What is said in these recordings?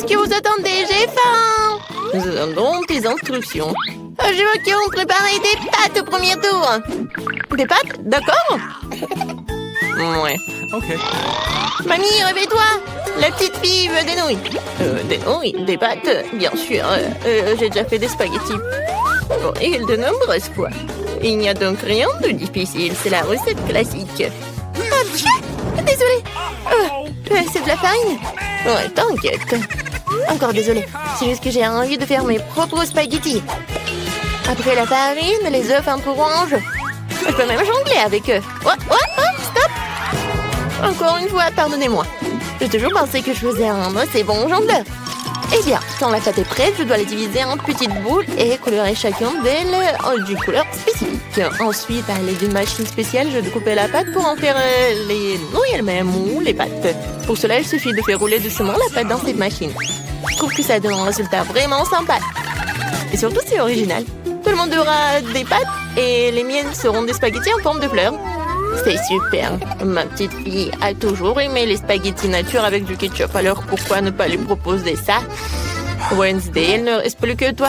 Qu'est-ce que vous attendez? J'ai faim! Nous attendons tes instructions. Je veux qu'on prépare des pâtes au premier tour. Des pâtes? D'accord? Ouais. Ok. Mamie, réveille-toi! La petite fille veut des nouilles. Des nouilles? Des pâtes? Bien sûr. J'ai déjà fait des spaghettis. Bon, et de nombreuses fois. Il n'y a donc rien de difficile. C'est la recette classique. Ah, désolée. C'est de la farine? Ouais, t'inquiète. Encore désolée. C'est juste que j'ai envie de faire mes propres spaghettis. Après la farine, les œufs un peu orange. Je peux même jongler avec eux. Oh, stop! Encore une fois, pardonnez-moi. J'ai toujours pensé que je faisais un assez bon jongleur. Eh bien, quand la pâte est prête, je dois la diviser en petites boules et colorer chacune d'elles d'une couleur spécifique. Ensuite, à l'aide d'une machine spéciale, je découpe la pâte pour en faire les nouilles elles-mêmes ou les pâtes. Pour cela, il suffit de faire rouler doucement la pâte dans cette machine. Je trouve que ça donne un résultat vraiment sympa. Et surtout, c'est original. Tout le monde aura des pâtes et les miennes seront des spaghettis en forme de fleurs. C'est super. Ma petite fille a toujours aimé les spaghettis nature avec du ketchup. Alors pourquoi ne pas lui proposer ça? Wednesday, il ne reste plus que toi.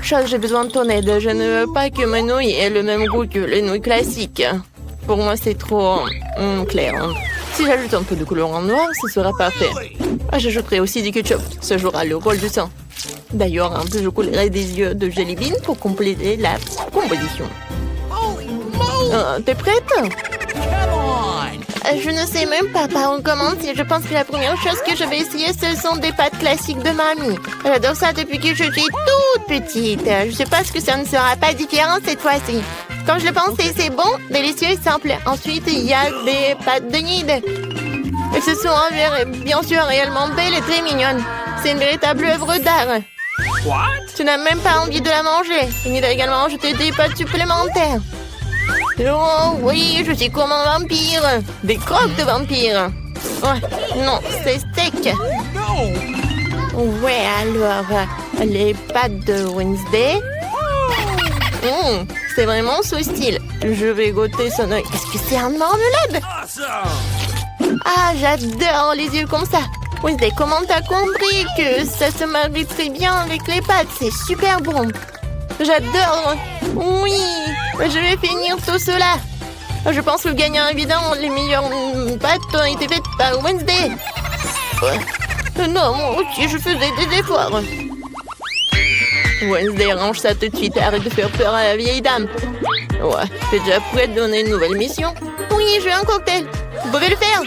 Chose, j'ai besoin de ton aide. Je ne veux pas que mes nouilles aient le même goût que les nouilles classiques. Pour moi, c'est trop clair. Si j'ajoute un peu de couleur en noir, ce sera parfait. J'ajouterai aussi du ketchup. Ce jouera le rôle du sang. D'ailleurs, un peu je coulerai des yeux de jelly bean pour compléter la composition. T'es prête? Je ne sais même pas par où commencer. Je pense que la première chose que je vais essayer, ce sont des pâtes classiques de mamie. J'adore ça depuis que je suis toute petite. Je suppose que ça ne sera pas différent cette fois-ci. Comme je le pensais, c'est bon, délicieux et simple. Ensuite, il y a des pâtes de Nid. Elles se sont bien sûr réellement belles et très mignonnes. C'est une véritable œuvre d'art. Tu n'as même pas envie de la manger. Nid a également ajouté des pâtes supplémentaires. Oh oui, je suis comme un vampire. Des croques de vampire. Ouais, non, c'est sec. Ouais, alors, les pâtes de Wednesday. C'est vraiment ce style. Je vais goûter son œil. Est-ce que c'est un marmelade? Ah, j'adore les yeux comme ça. Wednesday, comment t'as compris que ça se marie très bien avec les pâtes? C'est super bon. J'adore. Oui, je vais finir tout cela. Je pense que le gagnant évident, les meilleures pâtes ont été faites par Wednesday. Non, moi aussi, je faisais des efforts. Wednesday, range ça tout de suite. Arrête de faire peur à la vieille dame. Ouais, t'es déjà prête de donner une nouvelle mission? Oui, je veux un cocktail. Vous pouvez le faire?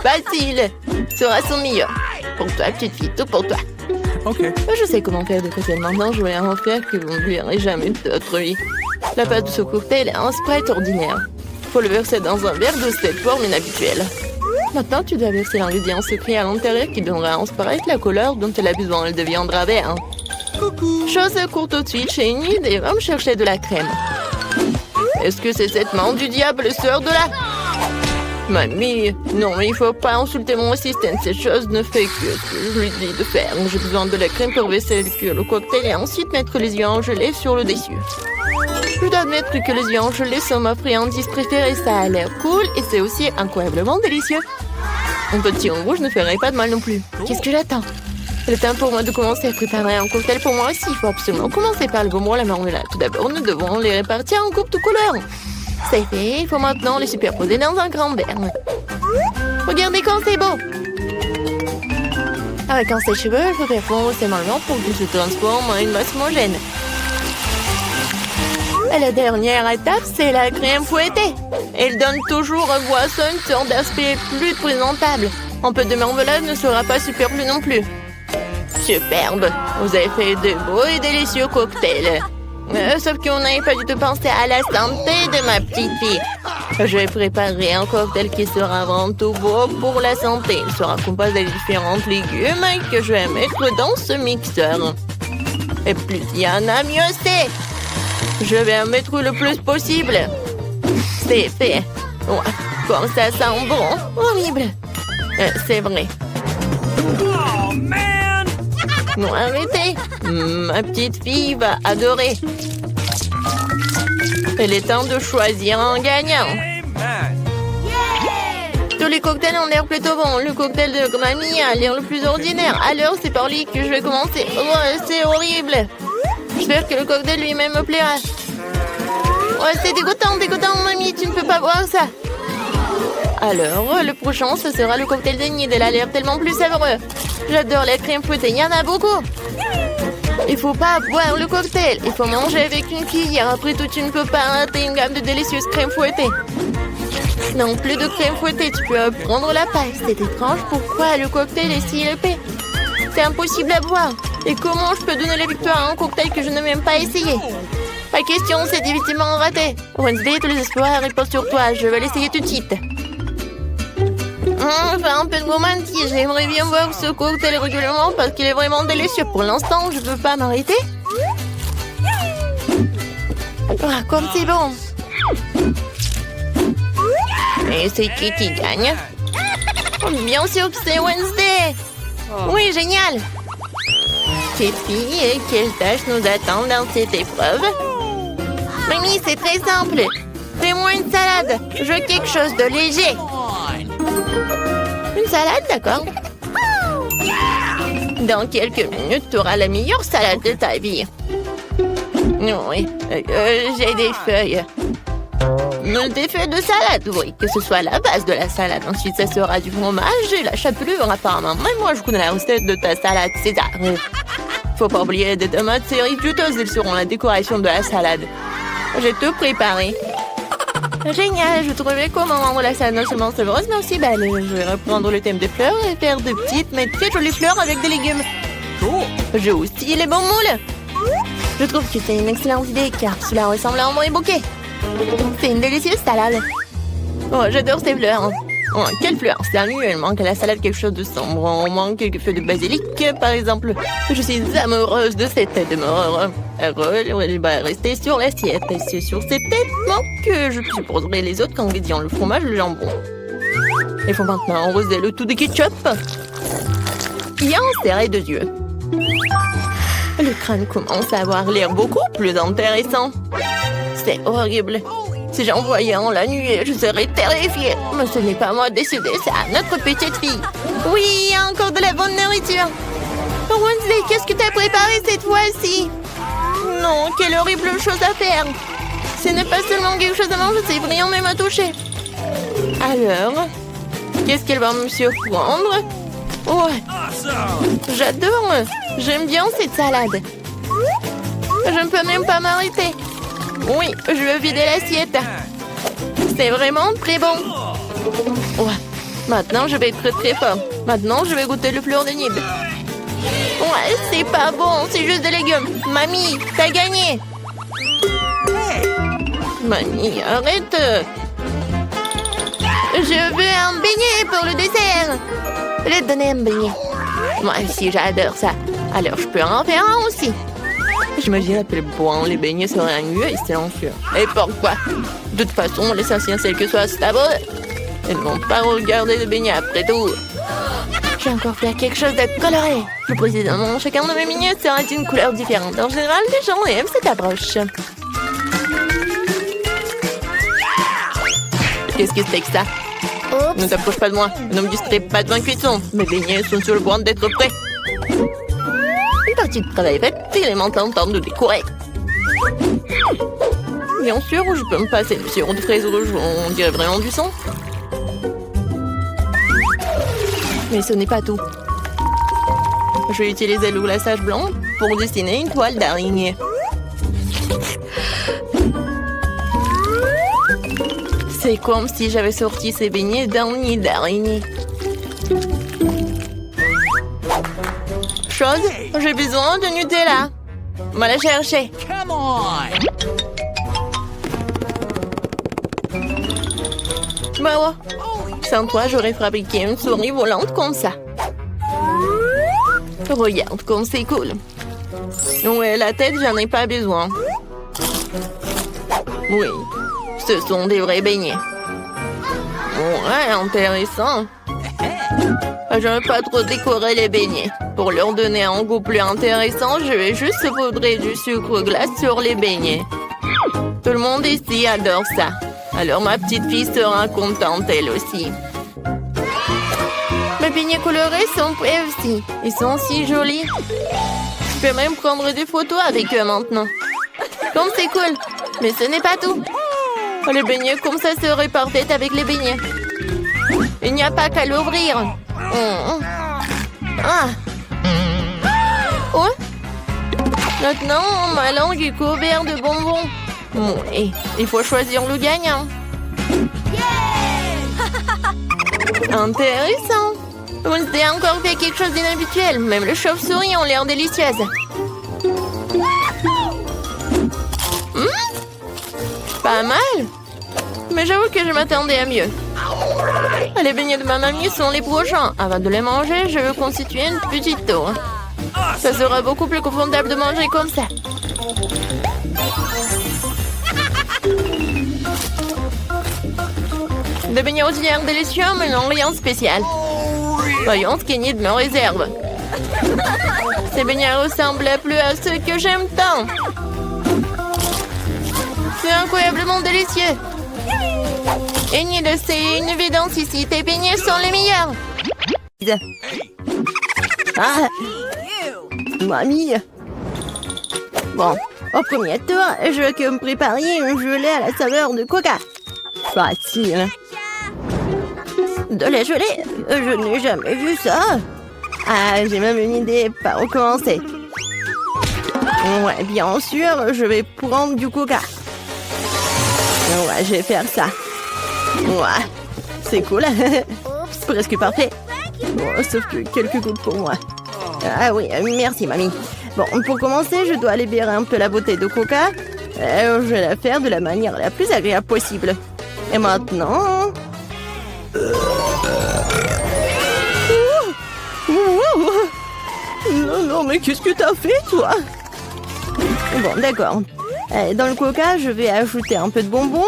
Facile. Sera son meilleur. Pour toi, petite fille, tout pour toi. Ok. Je sais comment faire des cocktails maintenant. Je vais en faire que vous ne verrez jamais de votre vie. La pâte de ce cocktail est un Sprite ordinaire. Faut le verser dans un verre de cette forme inhabituelle. Maintenant, tu dois verser l'ingrédient secret à l'intérieur qui donnera à un Sprite la couleur dont elle a besoin. Elle deviendra vert. Chose court tout de suite chez Nid et va me chercher de la crème. Est-ce que c'est cette main du diable sort de là? Mamie, non, il faut pas insulter mon assistant. Cette chose ne fait que ce que je lui dis de faire. J'ai besoin de la crème pour verser le cocktail et ensuite mettre les yeux en gelée sur le dessus. Je dois admettre que les yeux en gelée sont ma friandise préférée. Ça a l'air cool et c'est aussi incroyablement délicieux. Un petit en rouge ne ferait pas de mal non plus. Qu'est-ce que j'attends? C'est le temps pour moi de commencer à préparer un cocktail pour moi aussi. Il faut absolument commencer par le bonbon à la marmelade. Tout d'abord, nous devons les répartir en coupes de couleurs. C'est fait, il faut maintenant les superposer dans un grand verre. Regardez comme c'est beau! Avec un sèche-cheveux, il faut faire fondre ces marrons pour qu'ils se transforment en une masse homogène. Et la dernière étape, c'est la crème fouettée. Elle donne toujours aux boissons une sorte d'aspect plus présentable. Un peu de marmelade ne sera pas superflu non plus. Superbe! Vous avez fait de beaux et délicieux cocktails. Sauf qu'on n'avait pas du tout pensé à la santé de ma petite fille. Je vais préparer un cocktail qui sera avant tout beau pour la santé. Il sera composé de différents légumes que je vais mettre dans ce mixeur. Et plus il y en a, mieux c'est. Je vais en mettre le plus possible. C'est fait. Ouais, comme ça sent bon. Horrible. C'est vrai. Oh, man! Non, arrêtez. Ma petite fille va adorer. Il est temps de choisir un gagnant. Amen. Tous les cocktails ont l'air plutôt bons. Le cocktail de mamie a l'air le plus ordinaire. Alors, c'est par lui que je vais commencer. Oh, c'est horrible. J'espère que le cocktail lui-même me plaira. Ouais, c'est dégoûtant, mamie. Tu ne peux pas boire ça. Alors, le prochain, ce sera le cocktail de nid. Elle a l'air tellement plus savoureux. J'adore la crème fouettée. Il y en a beaucoup. Il faut pas boire le cocktail. Il faut manger avec une cuillère. Après tout, tu ne peux pas rater une gamme de délicieuses crèmes fouettées. Non, plus de crème fouettée. Tu peux prendre la paille. C'est étrange. Pourquoi le cocktail est si épais? C'est impossible à boire. Et comment je peux donner la victoire à un cocktail que je n'ai même pas essayé? Pas question, c'est définitivement raté. Wednesday, tous les espoirs reposent sur toi. Je vais l'essayer tout de suite. Enfin, un peu de romantisme. J'aimerais bien boire ce cocktail régulièrement parce qu'il est vraiment délicieux. Pour l'instant, je ne peux pas m'arrêter. Ah, comme c'est bon. Et c'est qui gagne? Bien sûr que c'est Wednesday. Oui, génial. Petite fille, quelles tâches nous attendent dans cette épreuve? Mamie, c'est très simple. Fais-moi une salade. Je veux quelque chose de léger. Une salade, d'accord. Dans quelques minutes, tu auras la meilleure salade de ta vie. Oui, j'ai des feuilles. Des feuilles de salade, oui, que ce soit la base de la salade. Ensuite, ça sera du fromage et la chapelure, apparemment. Même moi, je connais la recette de ta salade César. Faut pas oublier des tomates cerises juteuses. Elles seront la décoration de la salade. J'ai tout préparé. Génial, je trouvais comment rendre la salade non seulement savoureuse, mais aussi belle. Je vais reprendre le thème des fleurs et faire de petites, mais très jolies fleurs avec des légumes. J'ai aussi les bons moules. Je trouve que c'est une excellente idée, car cela ressemble à un vrai bouquet. C'est une délicieuse salade. Oh, j'adore ces fleurs. Oh, quelle fleur? Sérieux, il manque à la salade quelque chose de sombre. On manque quelques feuilles de basilic, par exemple. Je suis amoureuse de cette tête de mort. Elle va rester sur l'assiette. Et c'est sur cette tête que je supposerai les autres ingrédients, le fromage et le jambon. Il faut maintenant arroser le tout de ketchup. Et serrer deux yeux. Le crâne commence à avoir l'air beaucoup plus intéressant. C'est horrible. Si j'en voyais un la nuit, je serais terrifiée. Mais ce n'est pas moi de décider, c'est à notre petite fille. Oui, il y a encore de la bonne nourriture. Oh, Wednesday, qu'est-ce que tu as préparé cette fois-ci? Non, quelle horrible chose à faire. Ce n'est pas seulement quelque chose à manger, c'est brillant même à toucher. Alors, qu'est-ce qu'elle va me surprendre? Ouais, j'adore. J'aime bien cette salade. Je ne peux même pas m'arrêter. Oui, je veux vider l'assiette. C'est vraiment très bon. Ouais, maintenant je vais être très fort. Maintenant, je vais goûter le fleur de nid. Ouais, c'est pas bon, c'est juste des légumes. Mamie, t'as gagné. Mamie, arrête. Je veux un beignet pour le dessert. Je vais te donner un beignet. Moi aussi, j'adore ça. Alors, je peux en faire un aussi. J'imagine à quel point les beignets seraient mieux et silencieux. Et pourquoi? De toute façon, l'essentiel c'est que ce soit savoureux. Ils ne vont pas regarder les beignets après tout. J'ai encore fait quelque chose de coloré. Plus précisément, chacun de mes beignets sera d'une couleur différente. En général, les gens aiment cette approche. Qu'est-ce que c'est que ça? Ne t'approche pas de moi. Ne me distrais pas de ma cuisson. Mes beignets sont sur le point d'être prêts. Une partie de travail faite, il est maintenant temps de décorer. Bien sûr, je peux me passer de sirop de fraise rouge, on dirait vraiment du sang. Mais ce n'est pas tout. Je vais utiliser le glaçage blanc pour dessiner une toile d'araignée. C'est comme si j'avais sorti ces beignets d'un nid d'araignée. Chose, j'ai besoin de Nutella. Va la chercher. Come on! Bah ouais. Sans toi, j'aurais fabriqué une souris volante comme ça. Regarde comme c'est cool. Ouais, la tête, j'en ai pas besoin. Oui, ce sont des vrais beignets. Ouais, intéressant. Je ne veux pas trop décorer les beignets. Pour leur donner un goût plus intéressant, je vais juste saupoudrer du sucre glace sur les beignets. Tout le monde ici adore ça. Alors ma petite fille sera contente elle aussi. beignets colorés sont prêts aussi. Ils sont si jolis. Je peux même prendre des photos avec eux maintenant. Comme c'est cool. Mais ce n'est pas tout. Les beignets comme ça se répartent avec les beignets. Il n'y a pas qu'à l'ouvrir. Ah. Oh. Maintenant, ma langue est couverte de bonbons. Et il faut choisir le gagnant. Intéressant. Vous avez encore fait quelque chose d'inhabituel. Même les chauves-souris ont l'air délicieuses. Pas mal. Mais j'avoue que je m'attendais à mieux. Les beignets de ma mamie sont les prochains. Avant de les manger, je veux constituer une petite tour. Ça sera beaucoup plus confortable de manger comme ça. Des beignets ordinaires délicieux, mais non rien de spécial. Voyons ce qu'Enid me réserve. Ces beignets ressemblent plus à ceux que j'aime tant. C'est incroyablement délicieux. Enid, c'est une évidence ici. Tes beignets sont les meilleurs. Ah, mamie. Bon, au premier tour, je veux que vous me prépariez une gelée à la saveur de coca. Facile. De la gelée? Je n'ai jamais vu ça. Ah, j'ai même une idée par où commencer. Ouais, bien sûr, je vais prendre du coca. Ouais, je vais faire ça. Ouais, c'est cool. Presque parfait. Bon, sauf que quelques gouttes pour moi. Ah oui, merci, mamie. Bon, pour commencer, je dois libérer un peu la bouteille de coca. Je vais la faire de la manière la plus agréable possible. Et maintenant... Non, mais qu'est-ce que t'as fait, toi? Bon, d'accord. Dans le coca, je vais ajouter un peu de bonbons.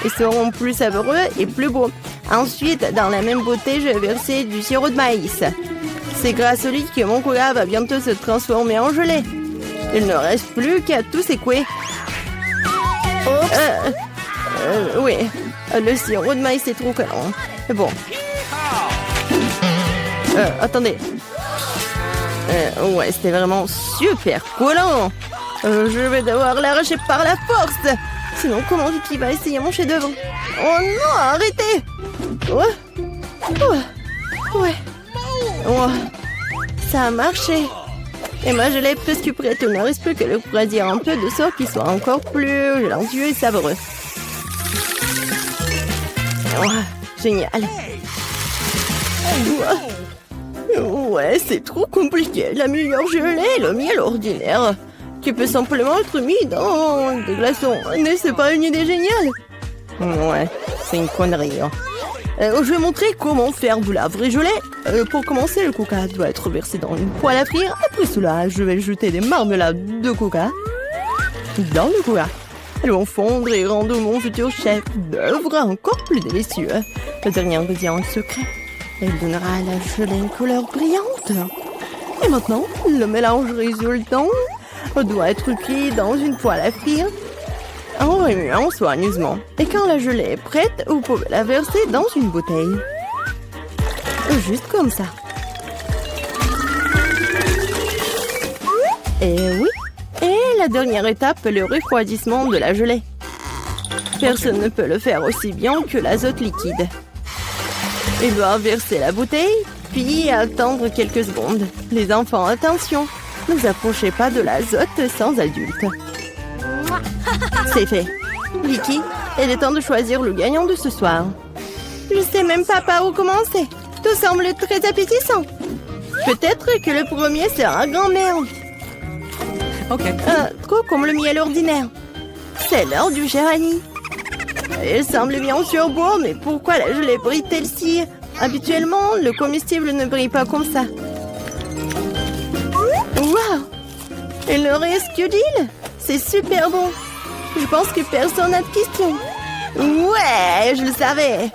Ils seront plus savoureux et plus beaux. Ensuite, dans la même bouteille, je vais verser du sirop de maïs. C'est grâce au liquide que mon coca va bientôt se transformer en gelée. Il ne reste plus qu'à tout secouer. Oui, le sirop de maïs est trop collant. Bon. Attendez. Ouais, c'était vraiment super collant. Je vais devoir l'arracher par la force. Sinon, comment Vicky va essayer mon chef-d'œuvre? Oh non, arrêtez! Ouais. Oh, ça a marché. Et ma gelée est presque prête. Il ne reste plus que le refroidir un peu de sorte qu'il soit encore plus gélancieux et savoureux. Oh, génial. Ouais, c'est trop compliqué. La meilleure gelée est le miel ordinaire, qui peut simplement être mis dans des glaçons. Mais c'est pas une idée géniale? Ouais, c'est une connerie. Je vais montrer comment faire de la vraie gelée. Pour commencer, le coca doit être versé dans une poêle à frire. Après cela, je vais jeter des marmelades de coca dans le coca. Elles vont fondre et rendre mon futur chef d'œuvre encore plus délicieux. Le dernier ingrédient secret. Elle donnera à la gelée une couleur brillante. Et maintenant, le mélange résultant doit être cuit dans une poêle à frire en remuant soigneusement. Et quand la gelée est prête, vous pouvez la verser dans une bouteille. Juste comme ça. Et oui. Et la dernière étape, le refroidissement de la gelée. Personne ne peut le faire aussi bien que l'azote liquide. Il doit verser la bouteille, puis attendre quelques secondes. Les enfants, attention, ne vous approchez pas de l'azote sans adulte. C'est fait. Vicky, il est temps de choisir le gagnant de ce soir. Je sais même pas par où commencer. Tout semble très appétissant. Peut-être que le premier sera grand-mère. Ok. Trop comme le miel ordinaire. C'est l'heure du cher Annie. Il semble bien sûr beau, mais pourquoi la gelée brille-t-elle si? Habituellement, le comestible ne brille pas comme ça. Waouh! Il ne reste que d'île. C'est super bon. Je pense que personne n'a de questions. Ouais, je le savais.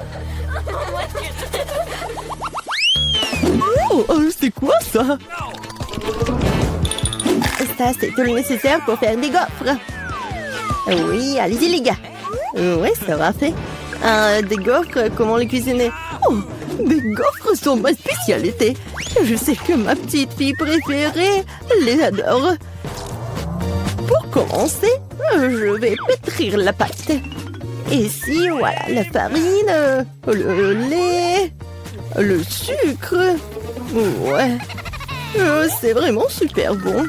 C'est quoi ça? Ça, c'est tout le nécessaire pour faire des gaufres. Oui, allez-y les gars. Oui, ça va fait. Des gaufres, comment les cuisiner? Oh, Des gaufres sont ma spécialité. Je sais que ma petite fille préférée les adore. Pour commencer, je vais pétrir la pâte. Ici, voilà, la farine, le lait, le sucre. Ouais, c'est vraiment super bon.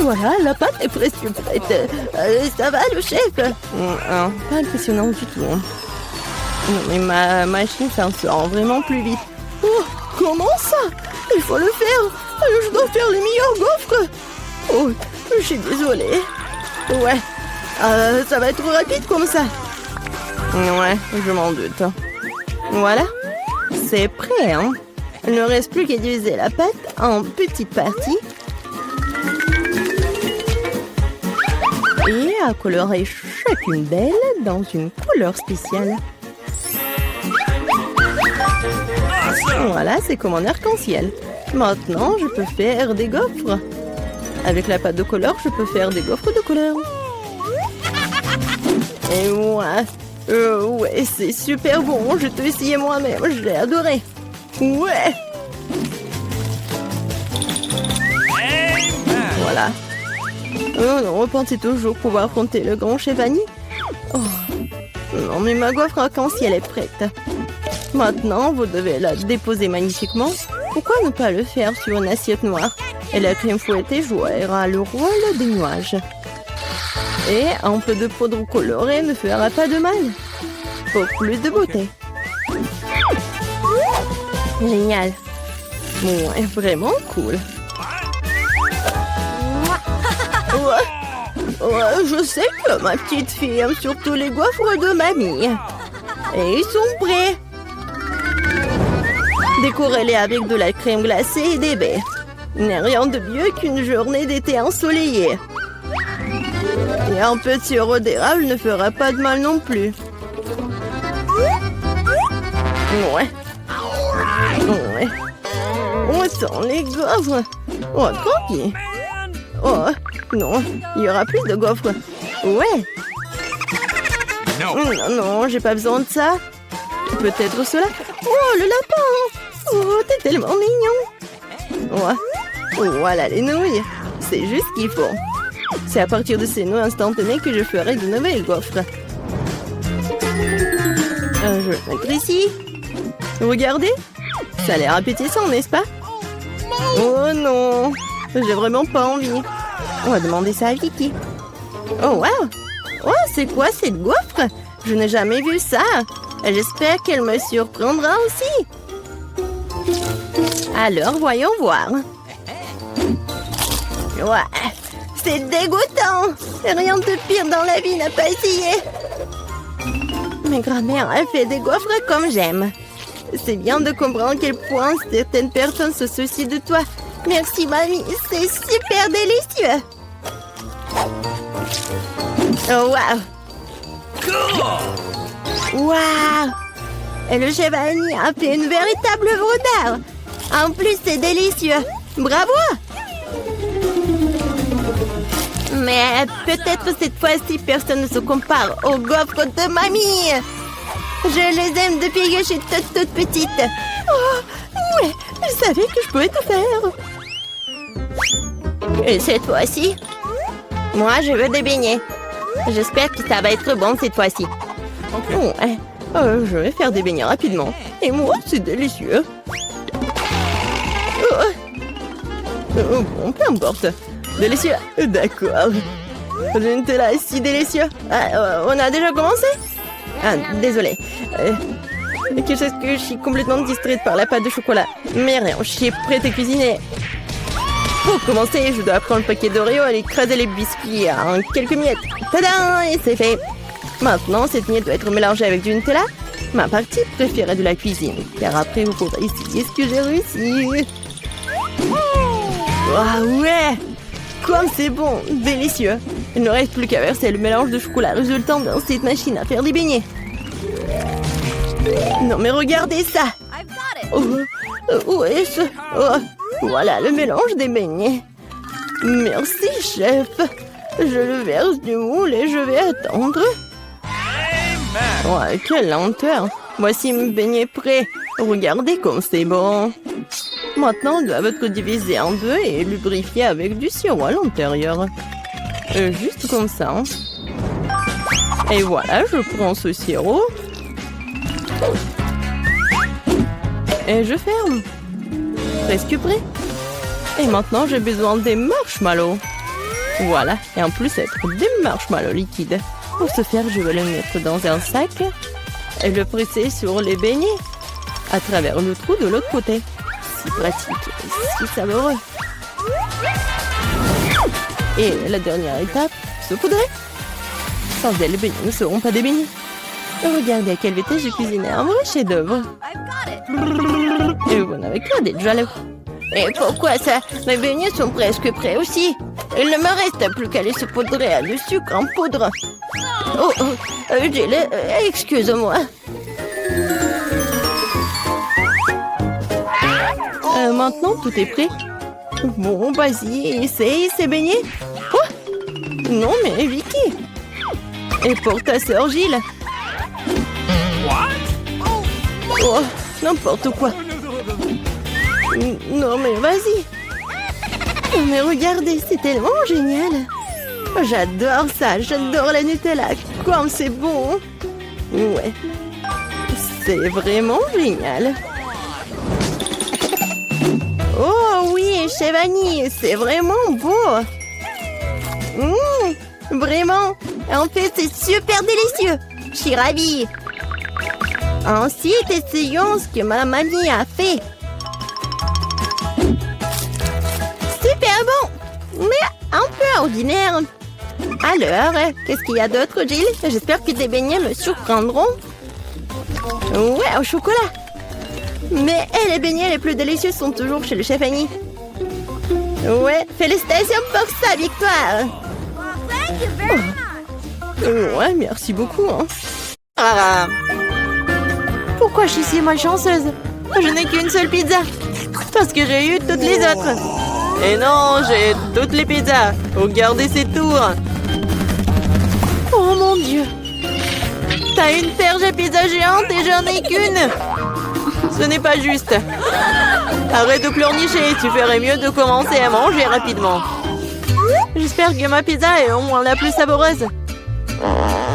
Voilà, la pâte est presque prête. Ça va, le chef? Pas impressionnant du tout. Non, mais ma machine s'en sort vraiment plus vite. Oh, comment ça? Il faut le faire. Je dois faire les meilleurs gaufres. Oh, je suis désolée. Ouais, ça va être rapide comme ça. Ouais, je m'en doute. Voilà, c'est prêt, hein. Il ne reste plus qu'à diviser la pâte en petites parties. Et à colorer chacune d'elles dans une couleur spéciale. Voilà, c'est comme un arc-en-ciel. Maintenant, je peux faire des gaufres. Avec la pâte de couleur, je peux faire des gaufres de couleur. Et ouais, c'est super bon. Je t'ai essayé moi-même, je l'ai adoré. Ouais. Voilà. Oh non, on pensait toujours pouvoir affronter le grand chef Annie. Oh. Non, mais ma gaufre arc-en-ciel est prête. Maintenant, vous devez la déposer magnifiquement. Pourquoi ne pas le faire sur une assiette noire? Et la crème fouettée jouera le rôle des nuages. Et un peu de poudre colorée ne fera pas de mal. Pour plus de beauté. Génial. Ouais, vraiment cool. Ouais, je sais que ma petite fille aime surtout les gaufres de mamie. Et ils sont prêts. Décorez-les avec de la crème glacée et des baies. Il n'y a rien de mieux qu'une journée d'été ensoleillée. Et un peu de sirop d'érable ne fera pas de mal non plus. Ouais. On sent les gaufres. Oh, tranquille. Oh, non, il y aura plus de gaufres. Ouais. Non, j'ai pas besoin de ça. Peut-être cela. Oh, le lapin. Oh, t'es tellement mignon. Ouais. Voilà les nouilles. C'est juste ce qu'il faut. C'est à partir de ces nouilles instantanées que je ferai de nouvelles gaufres. Je vais mettre ici. Regardez. Ça a l'air appétissant, n'est-ce pas? Oh non. J'ai vraiment pas envie. On va demander ça à Vicky. Oh, wow. Oh, c'est quoi cette gaufre? Je n'ai jamais vu ça. J'espère qu'elle me surprendra aussi. Alors, voyons voir. Ouais, c'est dégoûtant. Rien de pire dans la vie n'a pas essayé. Ma grand-mère a fait des gaufres comme j'aime. C'est bien de comprendre à quel point certaines personnes se soucient de toi. Merci, mamie. C'est super délicieux. Oh, wow. Wow. Et le chef Annie a fait une véritable œuvre d'art. En plus, c'est délicieux. Bravo. Mais peut-être cette fois-ci, personne ne se compare aux gaufres de mamie. Je les aime depuis que je suis toute petite. Oh, ouais, je savais que je pouvais tout faire. Et cette fois-ci, moi, je veux des beignets. J'espère que ça va être bon cette fois-ci. Ouais, je vais faire des beignets rapidement. Et moi, c'est délicieux. Bon, peu importe. Délicieux. D'accord. Le Nutella est si délicieux. On a déjà commencé? Désolée. Quelque chose que je suis complètement distraite par la pâte de chocolat. Mais rien, je suis prête à cuisiner. Pour commencer, je dois prendre le paquet d'Oreo et écraser les biscuits en quelques miettes. Tadam! Et c'est fait. Maintenant, cette miette doit être mélangée avec du Nutella. Ma partie préférée de la cuisine. Car après, vous pourrez essayer ce que j'ai réussi. Ah ouais! Comme c'est bon! Délicieux! Il ne reste plus qu'à verser le mélange de chocolat résultant dans cette machine à faire des beignets. Non mais regardez ça! Où est-ce? Oh, voilà le mélange des beignets. Merci, chef. Je le verse du moule et je vais attendre. Ouais, quelle lenteur. Voici mes beignets prêts. Regardez comme c'est bon. Maintenant, ils doivent être divisés en deux et lubrifiés avec du sirop à l'intérieur. Juste comme ça. Et voilà, je prends ce sirop. Et je ferme. Presque prêt. Et maintenant, j'ai besoin des marshmallows. Voilà. Et en plus, être des marshmallows liquides. Pour ce faire, je vais le mettre dans un sac et le presser sur les beignets à travers le trou de l'autre côté. Si pratique, si savoureux. Et la dernière étape, saupoudrer. Sans elle, les beignets ne seront pas des beignets. Regardez à quelle vitesse j'ai cuisiné un vrai chef-d'œuvre. Et vous n'avez qu'à d'être jaloux. Et pourquoi ça? Mes beignets sont presque prêts aussi. Il ne me reste plus qu'à les saupoudrer à du sucre en poudre. Excuse-moi. Maintenant, tout est prêt. Bon, vas-y, essaye ces beignets. Oh non, mais Vicky. Et pour ta sœur Gilles. Oh, n'importe quoi. Non, mais vas-y. Mais regardez, c'est tellement génial. J'adore ça, j'adore la Nutella. Comme c'est bon. Ouais. C'est vraiment génial. Oh oui, chez Vanille, c'est vraiment beau. Vraiment. En fait, c'est super délicieux. Je suis ravie. Ensuite, essayons ce que ma mamie a fait. Super bon, mais un peu ordinaire. Alors, qu'est-ce qu'il y a d'autre, Gilles? J'espère que tes beignets me surprendront. Ouais, au chocolat. Mais les beignets les plus délicieux sont toujours chez le chef Annie. Ouais, félicitations pour sa victoire. Ouais, merci beaucoup. Hein. Pourquoi je suis si malchanceuse? Je n'ai qu'une seule pizza. Parce que j'ai eu toutes les autres. Et non, j'ai toutes les pizzas. Regardez ces tours. Oh mon Dieu. T'as une perche à pizza géante et j'en ai qu'une. Ce n'est pas juste. Arrête de pleurnicher. Tu ferais mieux de commencer à manger rapidement. J'espère que ma pizza est au moins la plus savoureuse.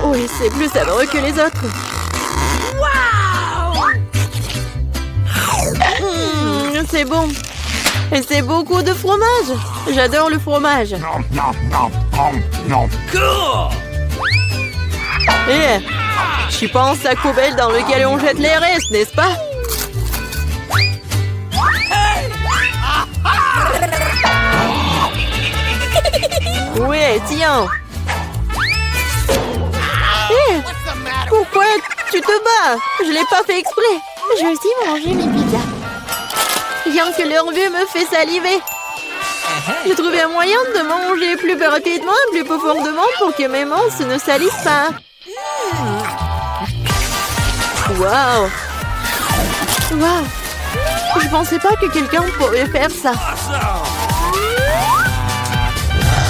Oui, c'est plus savoureux que les autres. C'est bon. Et c'est beaucoup de fromage. J'adore le fromage. Et tu penses à la poubelle dans laquelle on jette les restes, n'est-ce pas? Ouais, tiens. Pourquoi tu te bats? Je l'ai pas fait exprès. Je vais aussi manger mes pizzas. Rien que leur vue me fait saliver. J'ai trouvé un moyen de manger plus rapidement et plus profondément pour que mes mains ne salissent pas. Waouh! Waouh! Je pensais pas que quelqu'un pourrait faire ça.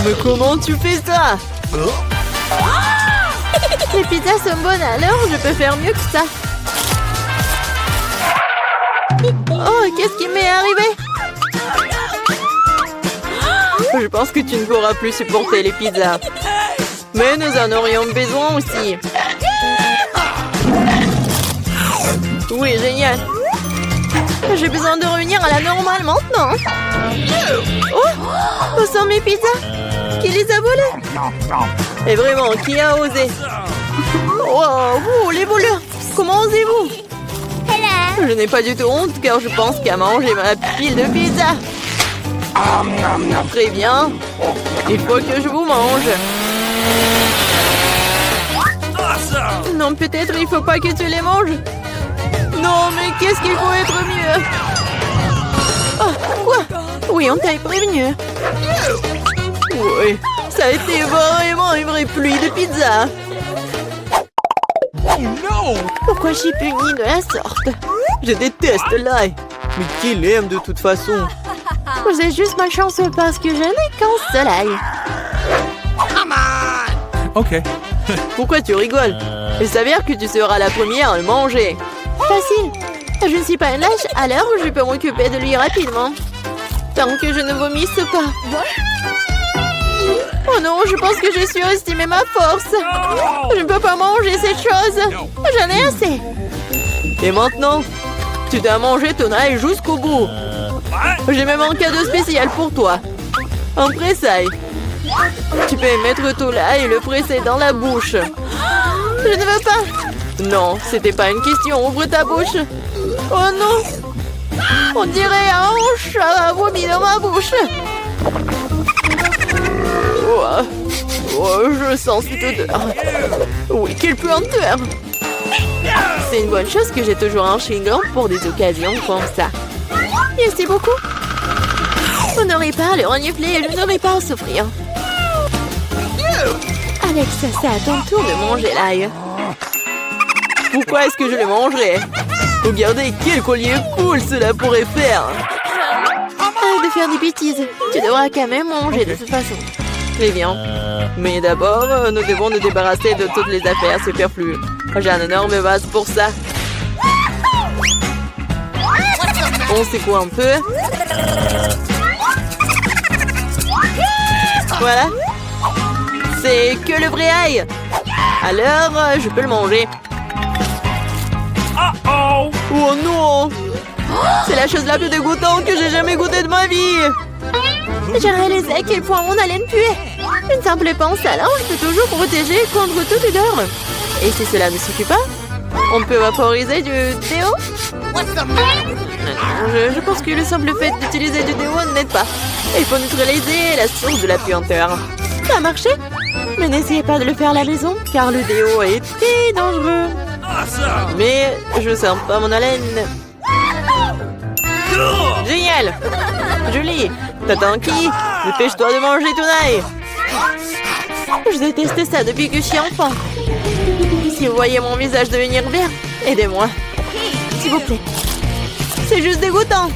Mais comment tu fais ça? Les pizzas sont bonnes, alors je peux faire mieux que ça. Oh, qu'est-ce qui m'est arrivé? Je pense que tu ne pourras plus supporter les pizzas. Mais nous en aurions besoin aussi. Oui, génial. J'ai besoin de revenir à la normale maintenant. Oh, où sont mes pizzas? Qui les a volées? Et vraiment, qui a osé? Oh, vous, les voleurs, comment osez-vous? Je n'ai pas du tout honte car je pense qu'à manger ma pile de pizza. Très bien. Il faut que je vous mange. Non, peut-être il faut pas que tu les manges. Non, mais qu'est-ce qu'il faut être mieux? Oh, quoi? Oui, on t'a prévenu. Oui, ça a été vraiment une vraie pluie de pizza. Pourquoi je suis punie de la sorte? Je déteste l'ail. Mais qui l'aime de toute façon? Vous êtes juste malchanceux parce que je n'ai qu'un seul ail. Ok. Pourquoi tu rigoles? Il s'avère que tu seras la première à le manger. Facile. Je ne suis pas une lâche, alors je peux m'occuper de lui rapidement. Tant que je ne vomisse pas. Oh non, je pense que j'ai surestimé ma force. Je ne peux pas manger cette chose. J'en ai assez. Et maintenant, tu dois manger ton ail jusqu'au bout. J'ai même un cadeau spécial pour toi. Un pressail. Tu peux mettre ton ail et le presser dans la bouche. Je ne veux pas. Non, c'était pas une question. Ouvre ta bouche. Oh non. On dirait un chat a vomi dans ma bouche. Oh, je sens cette odeur. Oui, quelle puanteur. C'est une bonne chose que j'ai toujours un chewing-gum pour des occasions comme ça. Merci beaucoup. On n'aurait pas à le renifler et je n'aurais pas à souffrir. Alex, c'est à ton tour de manger l'ail. Pourquoi est-ce que je le mangerais? Regardez quel collier cool cela pourrait faire. Arrête de faire des bêtises. Tu devras quand même manger de toute façon. Très bien. Mais d'abord, nous devons nous débarrasser de toutes les affaires superflues. J'ai un énorme vase pour ça. On secoue un peu. Voilà. C'est que le vrai ail. Alors, je peux le manger. Oh non! C'est la chose la plus dégoûtante que j'ai jamais goûtée de ma vie. J'ai réalisé à quel point mon haleine puait. Une simple pince à linge peut toujours protéger contre toute odeur. Et si cela ne suffit pas, on peut vaporiser du déo. Je pense que le simple fait d'utiliser du déo n'aide pas. Il faut neutraliser la source de la puanteur. Ça a marché? Mais n'essayez pas de le faire à la maison, car le déo est très dangereux. Mais je sens pas mon haleine. Génial! Julie, t'attends qui? Dépêche-toi de manger ton ail. Je déteste ça depuis que je suis enfant. Si vous voyez mon visage devenir vert, aidez-moi. S'il vous plaît. C'est juste dégoûtant.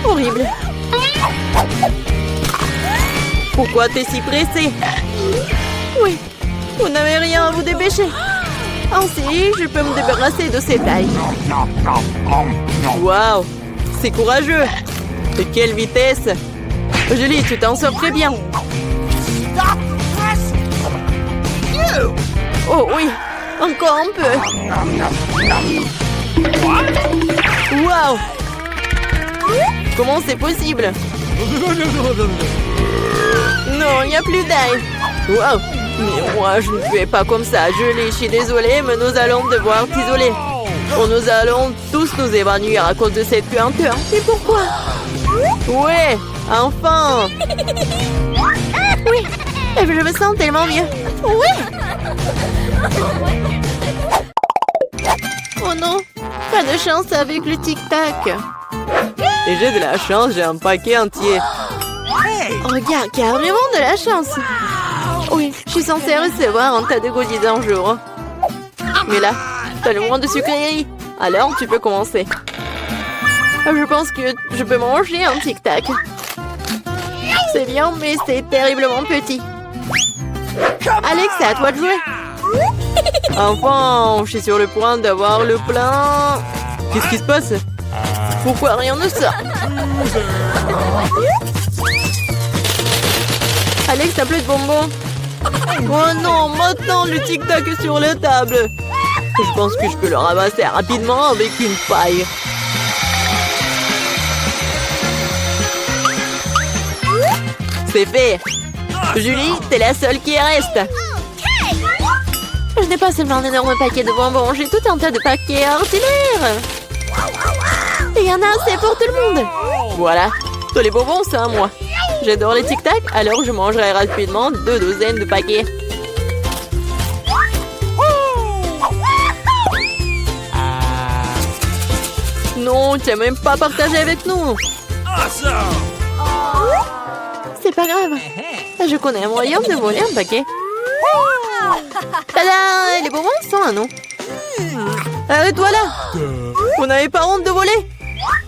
Horrible. Pourquoi t'es si pressé? Oui, vous n'avez rien à vous dépêcher. Ainsi, je peux me débarrasser de ces tailles. Waouh, c'est courageux. De quelle vitesse. Julie, tu t'en sors très bien. Oh oui, encore un peu. Waouh. Comment c'est possible? Non, il n'y a plus d'ail. Waouh. Mais moi, je ne fais pas comme ça. Julie, je suis désolée, mais nous allons devoir t'isoler. Nous allons tous nous évanouir à cause de cette puanteur. Et pourquoi? Ouais, enfin. Oui, et je me sens tellement mieux. Oui. Oh non, pas de chance avec le tic-tac. Et j'ai de la chance, j'ai un paquet entier. Regarde, carrément de la chance. Oui, je suis censée recevoir un tas de goodies un jour. Mais là, t'as le moins de sucreries. Alors, tu peux commencer. Je pense que je peux manger un tic-tac. C'est bien, mais c'est terriblement petit. Alex, c'est à toi de jouer. Enfin, je suis sur le point d'avoir le plein. Qu'est-ce qui se passe? Pourquoi rien ne sort? Alex, t'as plus de bonbons. Oh non, maintenant le tic-tac est sur la table. Je pense que je peux le ramasser rapidement avec une paille. C'est fait. Julie, t'es la seule qui reste. Je n'ai pas seulement un énorme paquet de bonbons, j'ai tout un tas de paquets ordinaires. Et il y en a assez pour tout le monde. Voilà, tous les bonbons, c'est à moi. J'adore les tic-tac, alors je mangerai rapidement 2 douzaines de paquets. Non, tu n'as même pas partagé avec nous. C'est pas grave. Je connais un moyen de voler un paquet. Tada! Les bonbons sont à nous. Arrête-toi là! Vous n'avez pas honte de voler?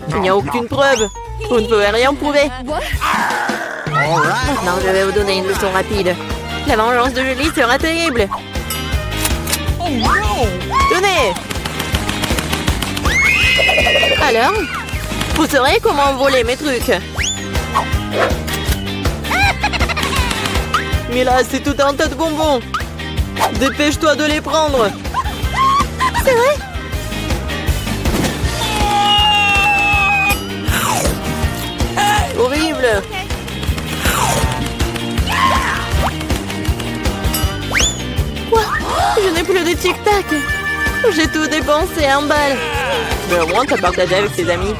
Il n'y a aucune preuve. Vous ne pouvez rien prouver. Maintenant, je vais vous donner une leçon rapide. La vengeance de Julie sera terrible. Tenez! Alors? Vous saurez comment voler mes trucs. Mila, c'est tout un tas de bonbons. Dépêche-toi de les prendre. C'est vrai? Horrible. Quoi? Je n'ai plus de tic-tac. J'ai tout dépensé en balles. Mais au moins, t'as partagé avec tes amis.